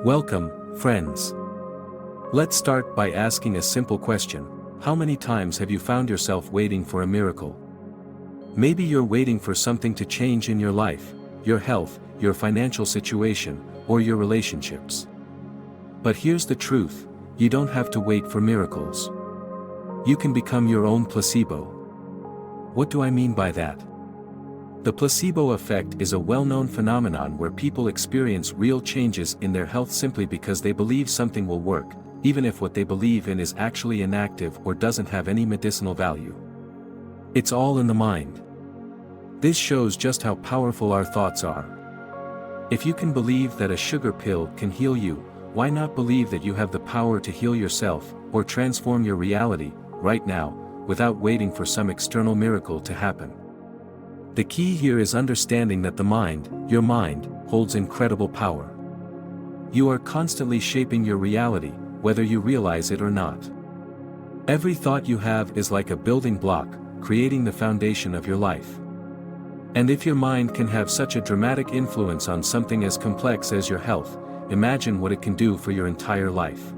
Welcome, friends. Let's start by asking a simple question. How many times have you found yourself waiting for a miracle? Maybe you're waiting for something to change in your life, your health, your financial situation, or your relationships. But here's the truth, you don't have to wait for miracles. You can become your own placebo. What do I mean by that? The placebo effect is a well-known phenomenon where people experience real changes in their health simply because they believe something will work, even if what they believe in is actually inactive or doesn't have any medicinal value. It's all in the mind. This shows just how powerful our thoughts are. If you can believe that a sugar pill can heal you, why not believe that you have the power to heal yourself, or transform your reality, right now, without waiting for some external miracle to happen? The key here is understanding that the mind, your mind, holds incredible power. You are constantly shaping your reality, whether you realize it or not. Every thought you have is like a building block, creating the foundation of your life. And if your mind can have such a dramatic influence on something as complex as your health, imagine what it can do for your entire life.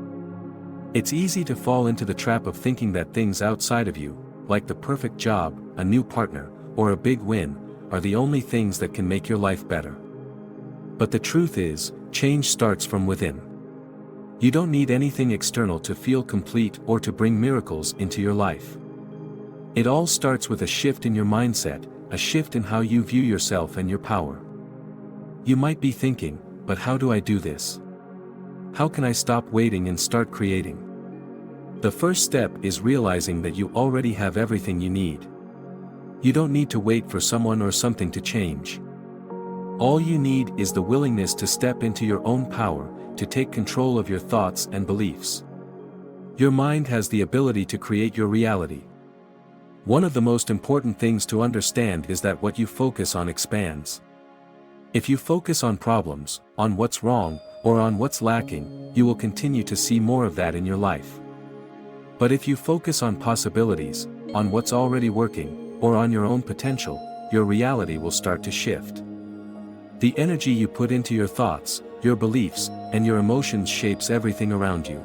It's easy to fall into the trap of thinking that things outside of you, like the perfect job, a new partner, or a big win, are the only things that can make your life better. But the truth is, change starts from within. You don't need anything external to feel complete or to bring miracles into your life. It all starts with a shift in your mindset, a shift in how you view yourself and your power. You might be thinking, but how do I do this? How can I stop waiting and start creating? The first step is realizing that you already have everything you need. You don't need to wait for someone or something to change. All you need is the willingness to step into your own power, to take control of your thoughts and beliefs. Your mind has the ability to create your reality. One of the most important things to understand is that what you focus on expands. If you focus on problems, on what's wrong, or on what's lacking, you will continue to see more of that in your life. But if you focus on possibilities, on what's already working, or on your own potential, your reality will start to shift. The energy you put into your thoughts, your beliefs, and your emotions shapes everything around you.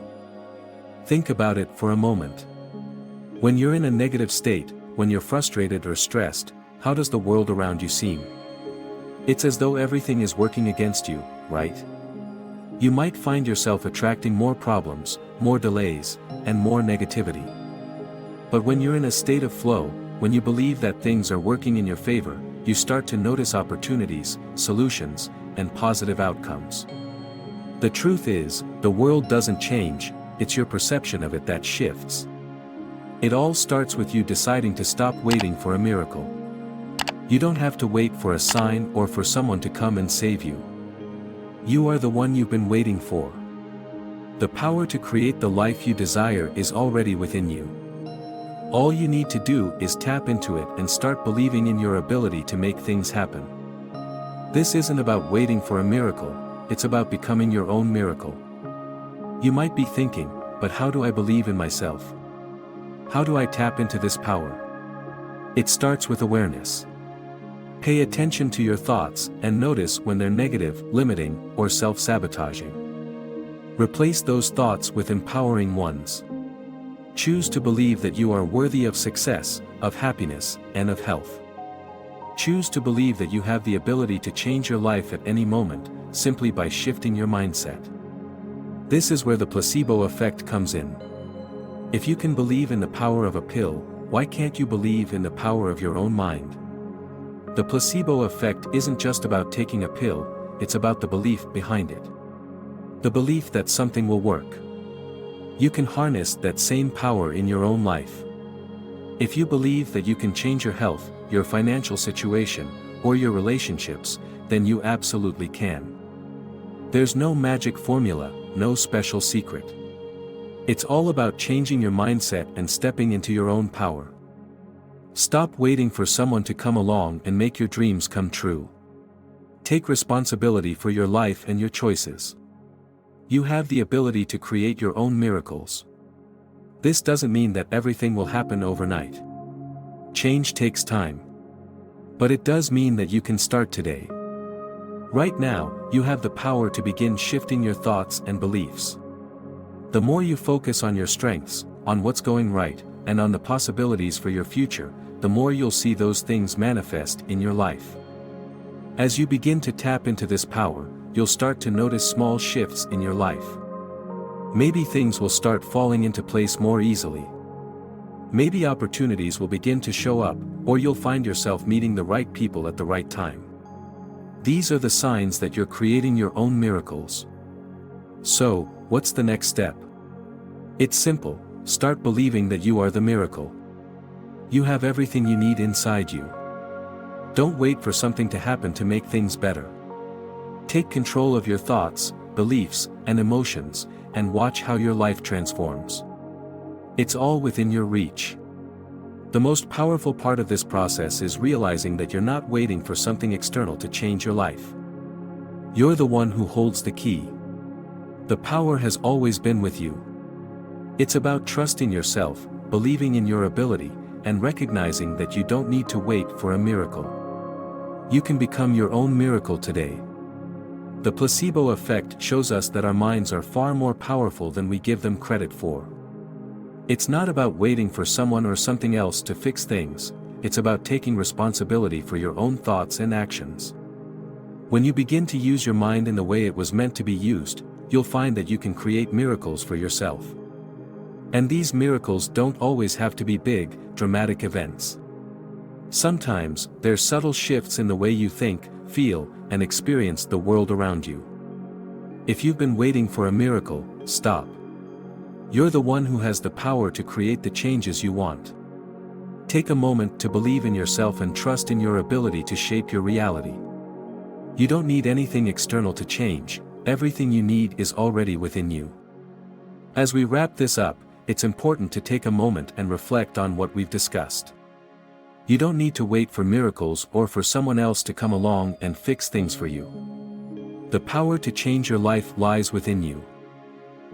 Think about it for a moment. When you're in a negative state, when you're frustrated or stressed, how does the world around you seem? It's as though everything is working against you, right? You might find yourself attracting more problems, more delays, and more negativity. But when you're in a state of flow, when you believe that things are working in your favor, you start to notice opportunities, solutions, and positive outcomes. The truth is, the world doesn't change, it's your perception of it that shifts. It all starts with you deciding to stop waiting for a miracle. You don't have to wait for a sign or for someone to come and save you. You are the one you've been waiting for. The power to create the life you desire is already within you. All you need to do is tap into it and start believing in your ability to make things happen. This isn't about waiting for a miracle, it's about becoming your own miracle. You might be thinking, but how do I believe in myself? How do I tap into this power? It starts with awareness. Pay attention to your thoughts and notice when they're negative, limiting, or self-sabotaging. Replace those thoughts with empowering ones. Choose to believe that you are worthy of success, of happiness, and of health. Choose to believe that you have the ability to change your life at any moment, simply by shifting your mindset. This is where the placebo effect comes in. If you can believe in the power of a pill, why can't you believe in the power of your own mind? The placebo effect isn't just about taking a pill, it's about the belief behind it. The belief that something will work. You can harness that same power in your own life. If you believe that you can change your health, your financial situation, or your relationships, then you absolutely can. There's no magic formula, no special secret. It's all about changing your mindset and stepping into your own power. Stop waiting for someone to come along and make your dreams come true. Take responsibility for your life and your choices. You have the ability to create your own miracles. This doesn't mean that everything will happen overnight. Change takes time. But it does mean that you can start today. Right now, you have the power to begin shifting your thoughts and beliefs. The more you focus on your strengths, on what's going right, and on the possibilities for your future, the more you'll see those things manifest in your life. As you begin to tap into this power, you'll start to notice small shifts in your life. Maybe things will start falling into place more easily. Maybe opportunities will begin to show up, or you'll find yourself meeting the right people at the right time. These are the signs that you're creating your own miracles. So, what's the next step? It's simple: start believing that you are the miracle. You have everything you need inside you. Don't wait for something to happen to make things better. Take control of your thoughts, beliefs, and emotions, and watch how your life transforms. It's all within your reach. The most powerful part of this process is realizing that you're not waiting for something external to change your life. You're the one who holds the key. The power has always been with you. It's about trusting yourself, believing in your ability, and recognizing that you don't need to wait for a miracle. You can become your own miracle today. The placebo effect shows us that our minds are far more powerful than we give them credit for. It's not about waiting for someone or something else to fix things, it's about taking responsibility for your own thoughts and actions. When you begin to use your mind in the way it was meant to be used, you'll find that you can create miracles for yourself. And these miracles don't always have to be big, dramatic events. Sometimes, they're subtle shifts in the way you think, feel, and experience the world around you. If you've been waiting for a miracle, stop. You're the one who has the power to create the changes you want. Take a moment to believe in yourself and trust in your ability to shape your reality. You don't need anything external to change, everything you need is already within you. As we wrap this up, it's important to take a moment and reflect on what we've discussed. You don't need to wait for miracles or for someone else to come along and fix things for you. The power to change your life lies within you.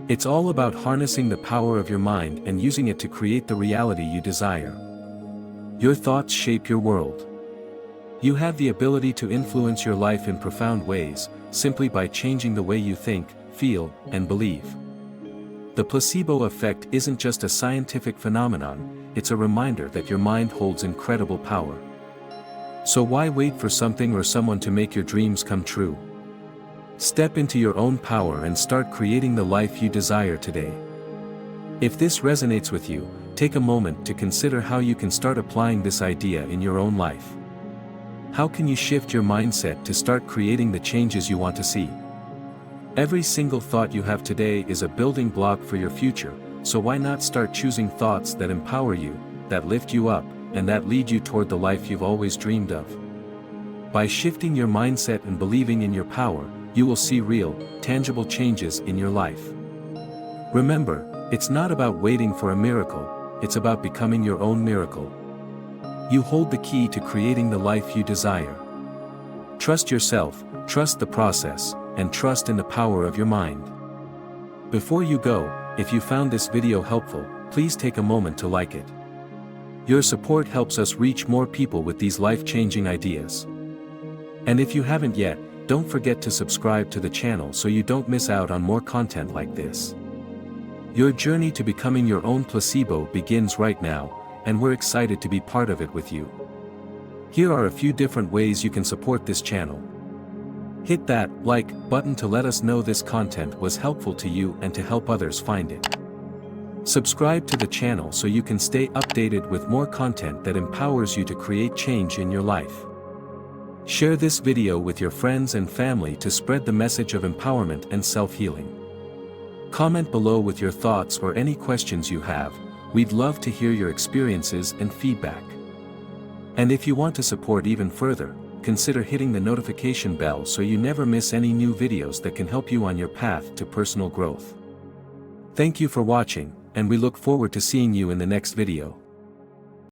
It's all about harnessing the power of your mind and using it to create the reality you desire. Your thoughts shape your world. You have the ability to influence your life in profound ways, simply by changing the way you think, feel, and believe. The placebo effect isn't just a scientific phenomenon, it's a reminder that your mind holds incredible power. So why wait for something or someone to make your dreams come true? Step into your own power and start creating the life you desire today. If this resonates with you, take a moment to consider how you can start applying this idea in your own life. How can you shift your mindset to start creating the changes you want to see? Every single thought you have today is a building block for your future, so why not start choosing thoughts that empower you, that lift you up, and that lead you toward the life you've always dreamed of? By shifting your mindset and believing in your power, you will see real, tangible changes in your life. Remember, it's not about waiting for a miracle, it's about becoming your own miracle. You hold the key to creating the life you desire. Trust yourself, trust the process, and trust in the power of your mind. Before you go, if you found this video helpful, please take a moment to like it. Your support helps us reach more people with these life-changing ideas. And if you haven't yet, don't forget to subscribe to the channel so you don't miss out on more content like this. Your journey to becoming your own placebo begins right now, and we're excited to be part of it with you. Here are a few different ways you can support this channel. Hit that like button to let us know this content was helpful to you and to help others find it. Subscribe to the channel so you can stay updated with more content that empowers you to create change in your life. Share this video with your friends and family to spread the message of empowerment and self-healing. Comment below with your thoughts or any questions you have, we'd love to hear your experiences and feedback. And if you want to support even further, consider hitting the notification bell so you never miss any new videos that can help you on your path to personal growth. Thank you for watching, and we look forward to seeing you in the next video.